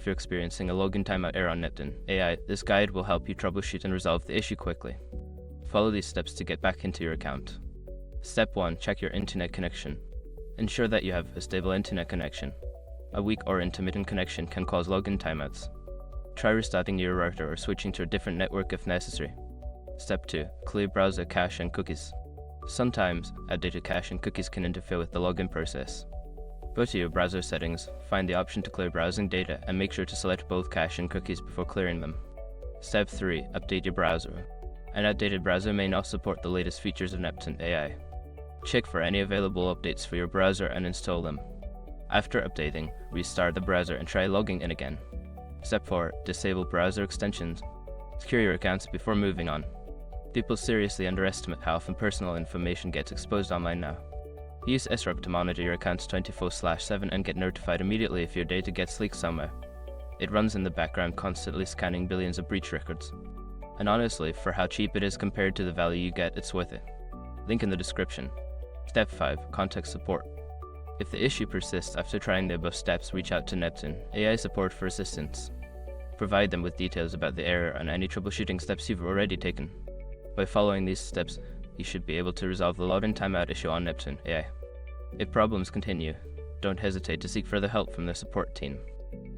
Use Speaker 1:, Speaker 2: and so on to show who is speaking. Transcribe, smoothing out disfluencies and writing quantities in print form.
Speaker 1: if you're experiencing a login timeout error on Neptune.ai. This guide will help you troubleshoot and resolve the issue quickly. Follow these steps to get back into your account. Step 1. Check your internet connection. Ensure that you have a stable internet connection. A weak or intermittent connection can cause login timeouts. Try restarting your router or switching to a different network if necessary. Step 2. Clear browser cache and cookies. Sometimes, outdated cache and cookies can interfere with the login process. Go to your browser settings, find the option to clear browsing data, and make sure to select both cache and cookies before clearing them. Step 3. Update your browser. An outdated browser may not support the latest features of Neptune.ai. Check for any available updates for your browser and install them. After updating, restart the browser and try logging in again. Step 4. Disable browser extensions. Secure your accounts before moving on. People seriously underestimate how often personal information gets exposed online now. Use SROC to monitor your accounts 24/7 and get notified immediately if your data gets leaked somewhere. It runs in the background, constantly scanning billions of breach records. And honestly, for how cheap it is compared to the value you get, it's worth it. Link in the description. Step 5. Contact support. If the issue persists after trying the above steps, reach out to Neptune.ai support for assistance. Provide them with details about the error and any troubleshooting steps you've already taken. By following these steps, you should be able to resolve the login timeout issue on Neptune.ai. If problems continue, don't hesitate to seek further help from the support team.